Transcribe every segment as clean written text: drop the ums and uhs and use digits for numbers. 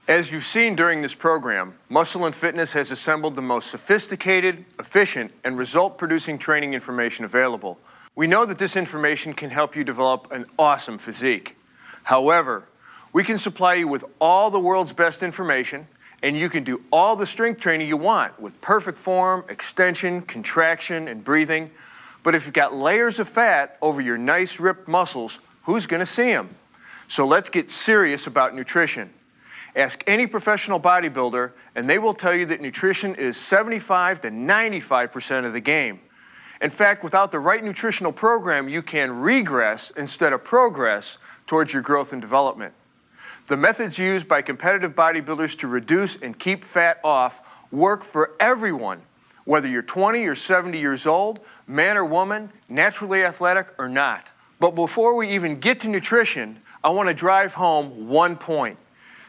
As you've seen during this program, Muscle and Fitness has assembled the most sophisticated, efficient, and result-producing training information available. We know that this information can help you develop an awesome physique. However, we can supply you with all the world's best information, and you can do all the strength training you want with perfect form, extension, contraction, and breathing. But if you've got layers of fat over your nice ripped muscles, who's going to see them? So let's get serious about nutrition. Ask any professional bodybuilder, and they will tell you that nutrition is 75 to 95% of the game. In fact, without the right nutritional program, you can regress instead of progress towards your growth and development. The methods used by competitive bodybuilders to reduce and keep fat off work for everyone, whether you're 20 or 70 years old, man or woman, naturally athletic or not. But before we even get to nutrition, I want to drive home one point.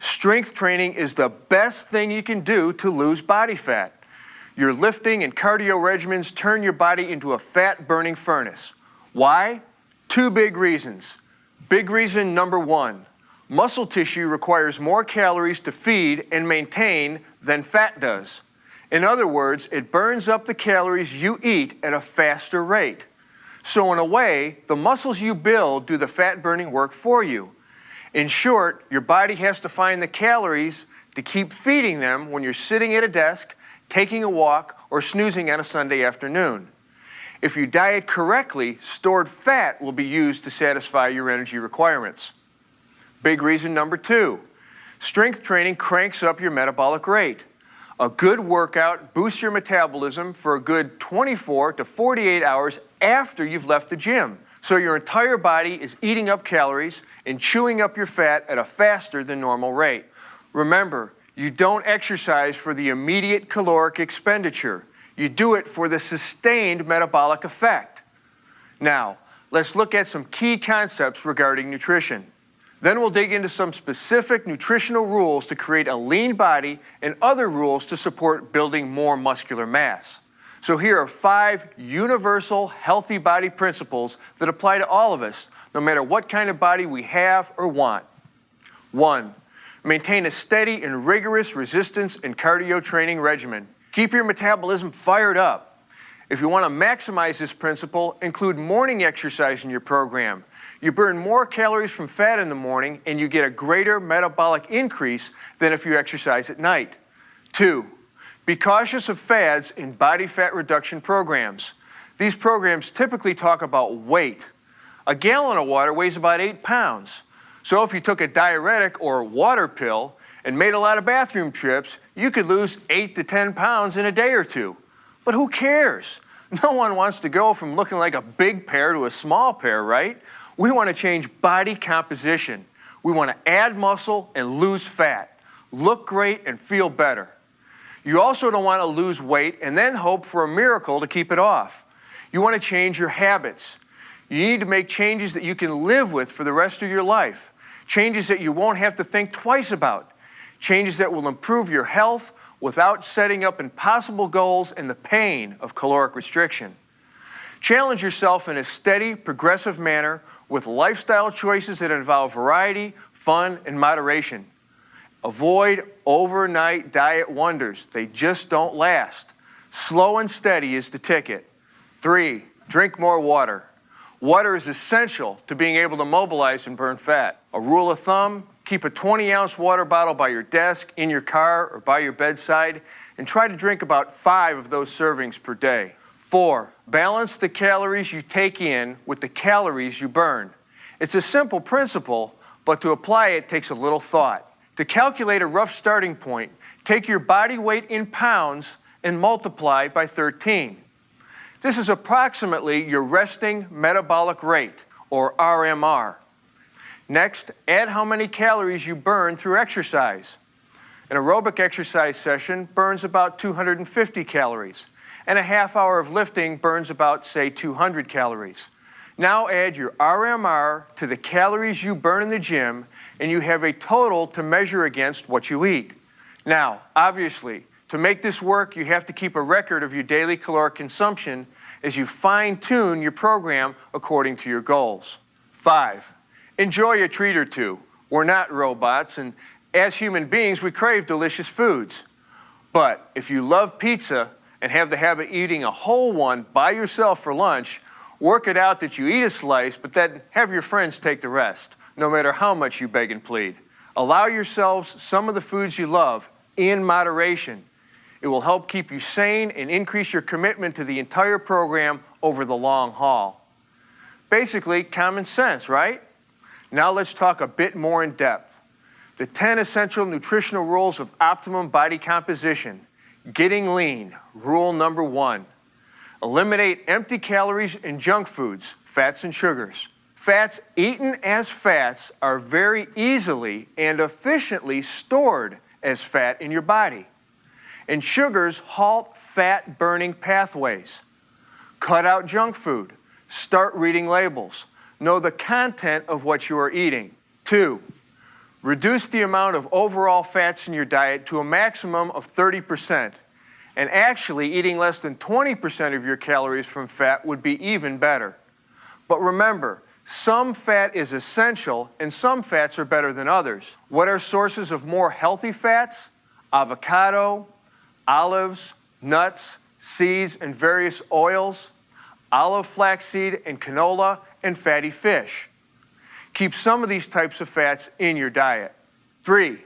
Strength training is the best thing you can do to lose body fat. Your lifting and cardio regimens turn your body into a fat-burning furnace. Why? Two big reasons. Big reason number one, muscle tissue requires more calories to feed and maintain than fat does. In other words, it burns up the calories you eat at a faster rate. So in a way, the muscles you build do the fat-burning work for you. In short, your body has to find the calories to keep feeding them when you're sitting at a desk, taking a walk, or snoozing on a Sunday afternoon. If you diet correctly, stored fat will be used to satisfy your energy requirements. Big reason number two, strength training cranks up your metabolic rate. A good workout boosts your metabolism for a good 24 to 48 hours after you've left the gym. So your entire body is eating up calories and chewing up your fat at a faster than normal rate. Remember, you don't exercise for the immediate caloric expenditure. You do it for the sustained metabolic effect. Now, let's look at some key concepts regarding nutrition. Then we'll dig into some specific nutritional rules to create a lean body and other rules to support building more muscular mass. So here are 5 universal healthy body principles that apply to all of us, no matter what kind of body we have or want. 1. Maintain a steady and rigorous resistance and cardio training regimen. Keep your metabolism fired up. If you want to maximize this principle, include morning exercise in your program. You burn more calories from fat in the morning and you get a greater metabolic increase than if you exercise at night. 2. Be cautious of fads in body fat reduction programs. These programs typically talk about weight. A gallon of water weighs about 8 pounds. So if you took a diuretic or water pill and made a lot of bathroom trips, you could lose 8 to 10 pounds in a day or two. But who cares? No one wants to go from looking like a big pear to a small pear, right? We want to change body composition. We want to add muscle and lose fat, look great and feel better. You also don't want to lose weight and then hope for a miracle to keep it off. You want to change your habits. You need to make changes that you can live with for the rest of your life. Changes that you won't have to think twice about. Changes that will improve your health without setting up impossible goals and the pain of caloric restriction. Challenge yourself in a steady, progressive manner with lifestyle choices that involve variety, fun, and moderation. Avoid overnight diet wonders. They just don't last. Slow and steady is the ticket. 3, drink more water. Water is essential to being able to mobilize and burn fat. A rule of thumb, keep a 20-ounce water bottle by your desk, in your car, or by your bedside, and try to drink about 5 of those servings per day. 4, balance the calories you take in with the calories you burn. It's a simple principle, but to apply it takes a little thought. To calculate a rough starting point, take your body weight in pounds and multiply by 13. This is approximately your resting metabolic rate, or RMR. Next, add how many calories you burn through exercise. An aerobic exercise session burns about 250 calories, and a half hour of lifting burns about, say, 200 calories. Now add your RMR to the calories you burn in the gym, and you have a total to measure against what you eat. Now, obviously, to make this work, you have to keep a record of your daily caloric consumption as you fine-tune your program according to your goals. 5, enjoy a treat or two. We're not robots, and As human beings, we crave delicious foods. But if you love pizza and have the habit of eating a whole one by yourself for lunch, work it out that you eat a slice, but then have your friends take the rest, no matter how much you beg and plead. Allow yourselves some of the foods you love in moderation. It will help keep you sane and increase your commitment to the entire program over the long haul. Basically, common sense, right? Now let's talk a bit more in depth. The 10 essential nutritional rules of optimum body composition. Getting lean, rule number 1. Eliminate empty calories and junk foods, fats and sugars. Fats eaten as fats are very easily and efficiently stored as fat in your body. And sugars halt fat-burning pathways. Cut out junk food. Start reading labels. Know the content of what you are eating. 2. Reduce the amount of overall fats in your diet to a maximum of 30%. And actually, eating less than 20% of your calories from fat would be even better. But remember, some fat is essential and some fats are better than others. What are sources of more healthy fats? Avocado, olives, nuts, seeds, and various oils, olive flaxseed and canola, and fatty fish. Keep some of these types of fats in your diet. 3.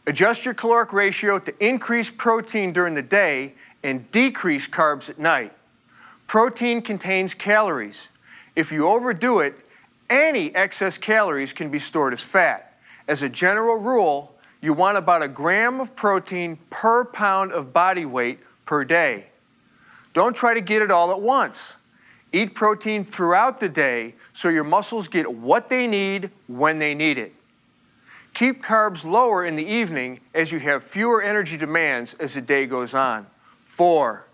Adjust your caloric ratio to increase protein during the day and decrease carbs at night. Protein contains calories. If you overdo it, any excess calories can be stored as fat. As a general rule, you want about 1 gram of protein per pound of body weight per day. Don't try to get it all at once. Eat protein throughout the day so your muscles get what they need when they need it. Keep carbs lower in the evening as you have fewer energy demands as the day goes on. 4.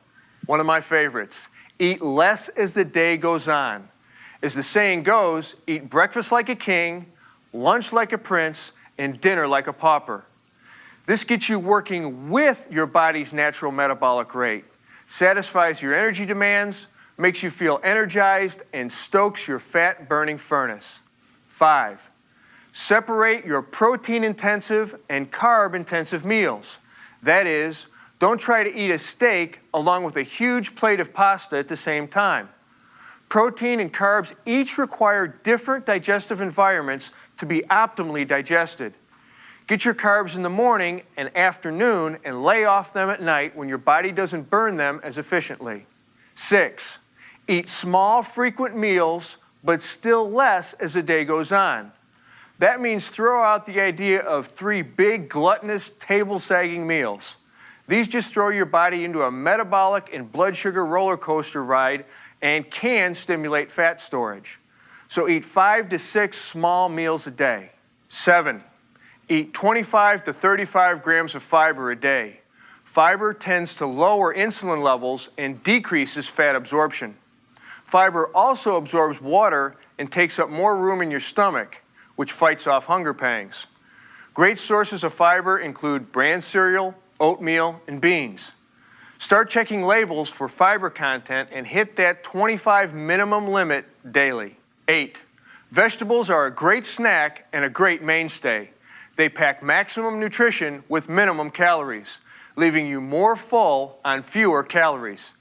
One of my favorites. Eat less as the day goes on. As the saying goes, eat breakfast like a king, lunch like a prince, and dinner like a pauper. This gets you working with your body's natural metabolic rate, satisfies your energy demands, makes you feel energized, and stokes your fat-burning furnace. 5. Separate your protein-intensive and carb-intensive meals. That is, don't try to eat a steak along with a huge plate of pasta at the same time. Protein and carbs each require different digestive environments to be optimally digested. Get your carbs in the morning and afternoon and lay off them at night when your body doesn't burn them as efficiently. 6. Eat small, frequent meals, but still less as the day goes on. That means throw out the idea of 3 big, gluttonous, table-sagging meals. These just throw your body into a metabolic and blood sugar roller coaster ride and can stimulate fat storage. So eat 5 to 6 small meals a day. 7. Eat 25 to 35 grams of fiber a day. Fiber tends to lower insulin levels and decreases fat absorption. Fiber also absorbs water and takes up more room in your stomach, which fights off hunger pangs. Great sources of fiber include bran cereal, oatmeal, and beans. Start checking labels for fiber content and hit that 25 minimum limit daily. 8. Vegetables are a great snack and a great mainstay. They pack maximum nutrition with minimum calories, leaving you more full on fewer calories.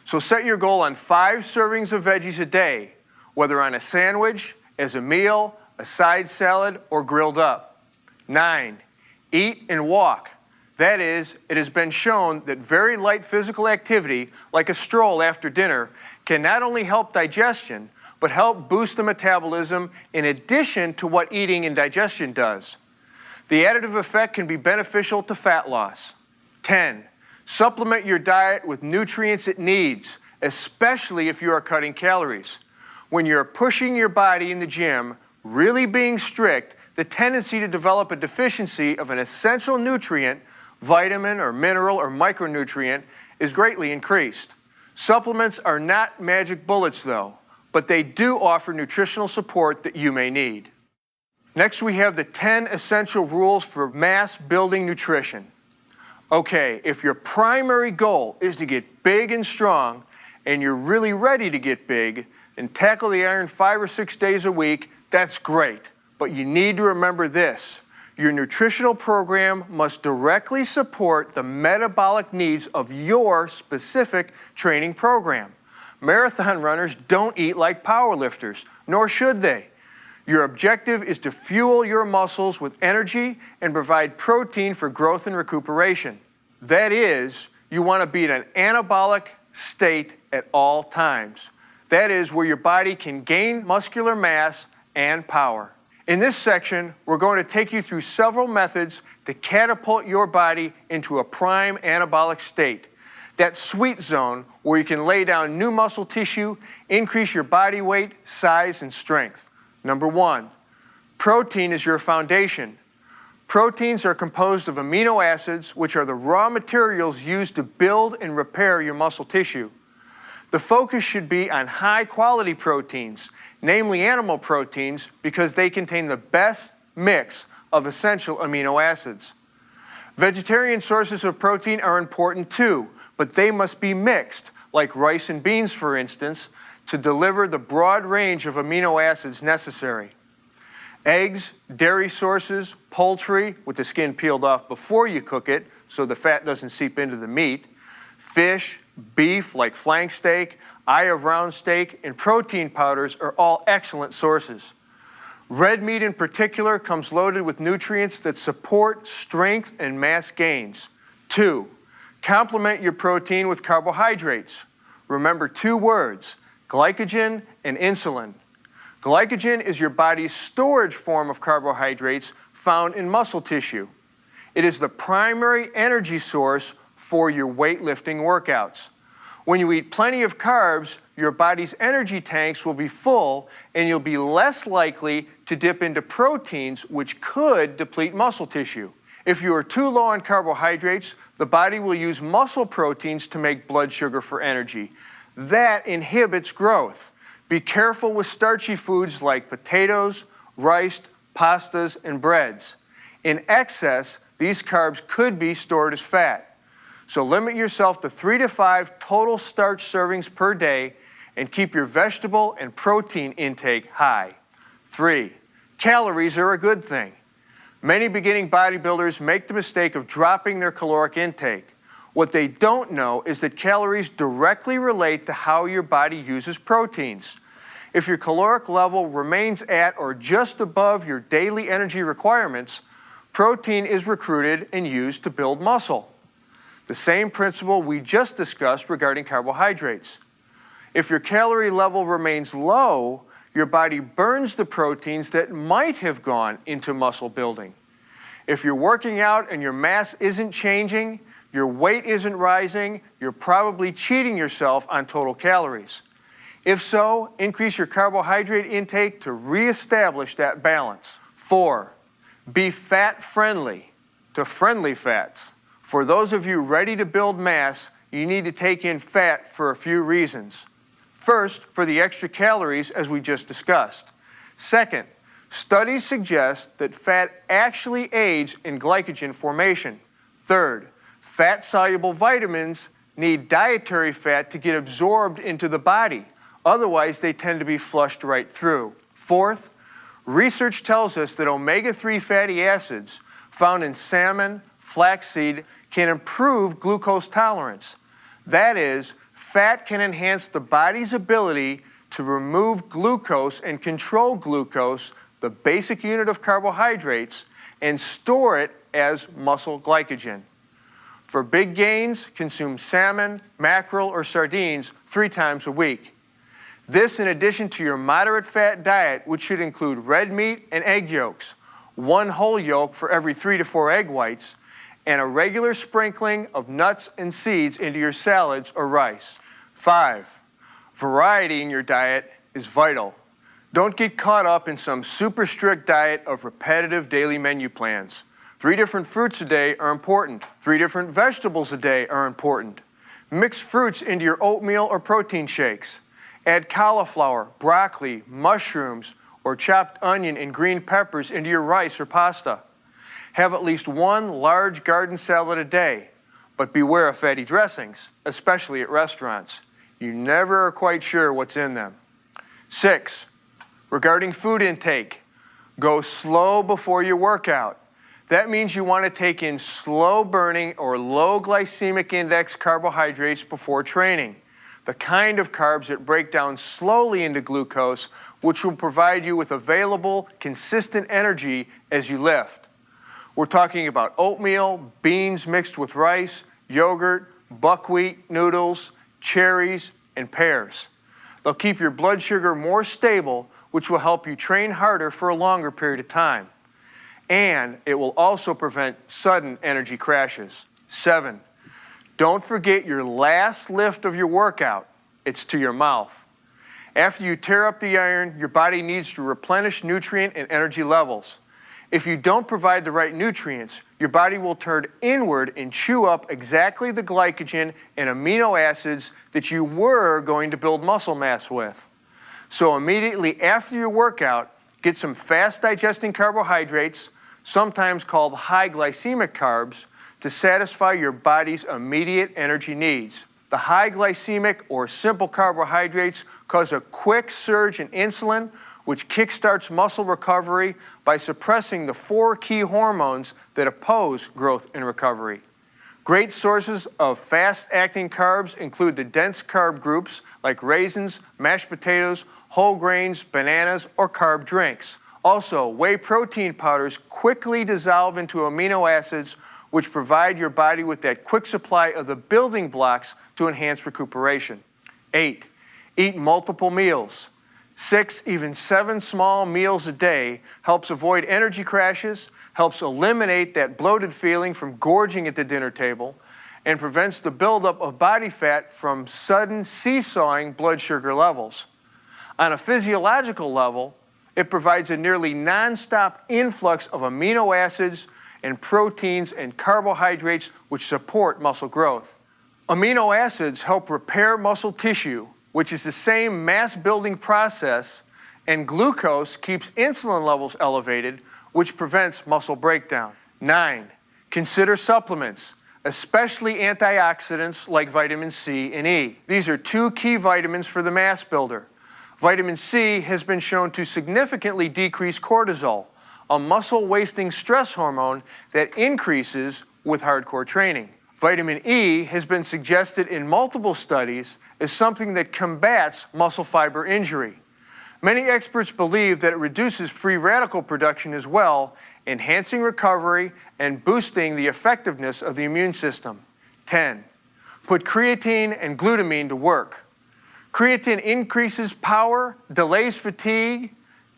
So set your goal on 5 servings of veggies a day, whether on a sandwich, as a meal, a side salad, or grilled up. 9. Eat and walk. That is, it has been shown that very light physical activity, like a stroll after dinner, can not only help digestion, but help boost the metabolism in addition to what eating and digestion does. The additive effect can be beneficial to fat loss. 10. Supplement your diet with nutrients it needs, especially if you are cutting calories. When you're pushing your body in the gym, really being strict, the tendency to develop a deficiency of an essential nutrient, vitamin or mineral or micronutrient, is greatly increased. Supplements are not magic bullets though, but they do offer nutritional support that you may need. Next we have the 10 essential rules for mass-building nutrition. Okay, if your primary goal is to get big and strong, and you're really ready to get big, then tackle the iron 5 or 6 days a week. That's great, but you need to remember this. Your nutritional program must directly support the metabolic needs of your specific training program. Marathon runners don't eat like powerlifters, nor should they. Your objective is to fuel your muscles with energy and provide protein for growth and recuperation. That is, you want to be in an anabolic state at all times. That is, where your body can gain muscular mass and power. In this section, we're going to take you through several methods to catapult your body into a prime anabolic state. That sweet zone where you can lay down new muscle tissue, increase your body weight, size, and strength. Number 1, protein is your foundation. Proteins are composed of amino acids, which are the raw materials used to build and repair your muscle tissue. The focus should be on high-quality proteins, namely animal proteins, because they contain the best mix of essential amino acids. Vegetarian sources of protein are important too, but they must be mixed, like rice and beans, for instance, to deliver the broad range of amino acids necessary. Eggs, dairy sources, poultry with the skin peeled off before you cook it so the fat doesn't seep into the meat, fish, beef like flank steak, eye of round steak, and protein powders are all excellent sources. Red meat in particular comes loaded with nutrients that support strength and mass gains. 2, complement your protein with carbohydrates. Remember 2 words, glycogen and insulin. Glycogen is your body's storage form of carbohydrates found in muscle tissue. It is the primary energy source for your weightlifting workouts. When you eat plenty of carbs, your body's energy tanks will be full and you'll be less likely to dip into proteins, which could deplete muscle tissue. If you are too low on carbohydrates, the body will use muscle proteins to make blood sugar for energy. That inhibits growth. Be careful with starchy foods like potatoes, rice, pastas, and breads. In excess, these carbs could be stored as fat. So limit yourself to 3 to 5 total starch servings per day and keep your vegetable and protein intake high. 3, calories are a good thing. Many beginning bodybuilders make the mistake of dropping their caloric intake. What they don't know is that calories directly relate to how your body uses proteins. If your caloric level remains at or just above your daily energy requirements, protein is recruited and used to build muscle. The same principle we just discussed regarding carbohydrates. If your calorie level remains low, your body burns the proteins that might have gone into muscle building. If you're working out and your mass isn't changing, your weight isn't rising, you're probably cheating yourself on total calories. If so, increase your carbohydrate intake to reestablish that balance. 4, be fat-friendly to friendly fats. For those of you ready to build mass, you need to take in fat for a few reasons. First, for the extra calories, as we just discussed. Second, studies suggest that fat actually aids in glycogen formation. Third, fat-soluble vitamins need dietary fat to get absorbed into the body. Otherwise, they tend to be flushed right through. Fourth, research tells us that omega-3 fatty acids found in salmon, flaxseed, can improve glucose tolerance. That is, fat can enhance the body's ability to remove glucose and control glucose, the basic unit of carbohydrates, and store it as muscle glycogen. For big gains, consume salmon, mackerel, or sardines 3 times a week. This in addition to your moderate fat diet, which should include red meat and egg yolks, 1 whole yolk for every 3 to 4 egg whites, and a regular sprinkling of nuts and seeds into your salads or rice. 5, variety in your diet is vital. Don't get caught up in some super strict diet of repetitive daily menu plans. 3 different fruits a day are important. 3 different vegetables a day are important. Mix fruits into your oatmeal or protein shakes. Add cauliflower, broccoli, mushrooms, or chopped onion and green peppers into your rice or pasta. Have at least 1 large garden salad a day, but beware of fatty dressings, especially at restaurants. You never are quite sure what's in them. 6, regarding food intake, go slow before your workout. That means you want to take in slow-burning or low glycemic index carbohydrates before training, the kind of carbs that break down slowly into glucose, which will provide you with available, consistent energy as you lift. We're talking about oatmeal, beans mixed with rice, yogurt, buckwheat, noodles, cherries, and pears. They'll keep your blood sugar more stable, which will help you train harder for a longer period of time. And it will also prevent sudden energy crashes. 7, don't forget your last lift of your workout. It's to your mouth. After you tear up the iron, your body needs to replenish nutrient and energy levels. If you don't provide the right nutrients, your body will turn inward and chew up exactly the glycogen and amino acids that you were going to build muscle mass with. So immediately after your workout, get some fast digesting carbohydrates, sometimes called high glycemic carbs, to satisfy your body's immediate energy needs. The high glycemic or simple carbohydrates cause a quick surge in insulin, which kickstarts muscle recovery by suppressing the 4 key hormones that oppose growth and recovery. Great sources of fast-acting carbs include the dense carb groups like raisins, mashed potatoes, whole grains, bananas, or carb drinks. Also, whey protein powders quickly dissolve into amino acids, which provide your body with that quick supply of the building blocks to enhance recuperation. 8, eat multiple meals. 6, even 7 small meals a day helps avoid energy crashes, helps eliminate that bloated feeling from gorging at the dinner table, and prevents the buildup of body fat from sudden seesawing blood sugar levels. On a physiological level, it provides a nearly non-stop influx of amino acids and proteins and carbohydrates which support muscle growth. Amino acids help repair muscle tissue, which is the same mass-building process, and glucose keeps insulin levels elevated, which prevents muscle breakdown. 9, consider supplements, especially antioxidants like vitamin C and E. These are 2 key vitamins for the mass builder. Vitamin C has been shown to significantly decrease cortisol, a muscle-wasting stress hormone that increases with hardcore training. Vitamin E has been suggested in multiple studies as something that combats muscle fiber injury. Many experts believe that it reduces free radical production as well, enhancing recovery and boosting the effectiveness of the immune system. 10, put creatine and glutamine to work. Creatine increases power, delays fatigue,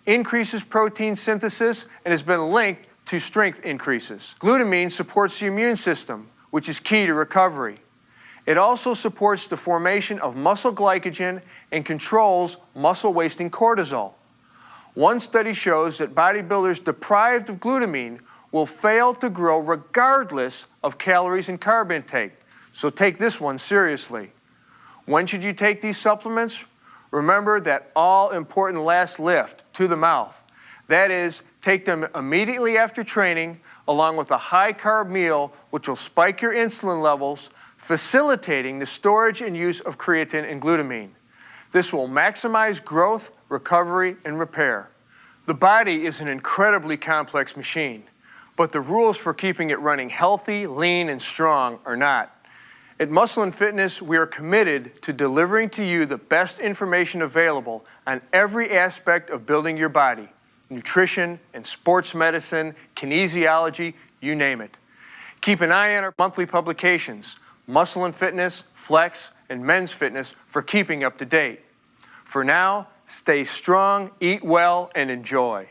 increases protein synthesis, and has been linked to strength increases. Glutamine supports the immune system, which is key to recovery. It also supports the formation of muscle glycogen and controls muscle-wasting cortisol. One study shows that bodybuilders deprived of glutamine will fail to grow regardless of calories and carb intake, so take this one seriously. When should you take these supplements? Remember that all-important last lift, to the mouth. That is, take them immediately after training, along with a high-carb meal, which will spike your insulin levels, facilitating the storage and use of creatine and glutamine. This will maximize growth, recovery, and repair. The body is an incredibly complex machine, but the rules for keeping it running healthy, lean, and strong are not. At Muscle & Fitness, we are committed to delivering to you the best information available on every aspect of building your body: nutrition and sports medicine, kinesiology, you name it. Keep an eye on our monthly publications, Muscle & Fitness, Flex, and Men's Fitness, for keeping up to date. For now, stay strong, eat well, and enjoy.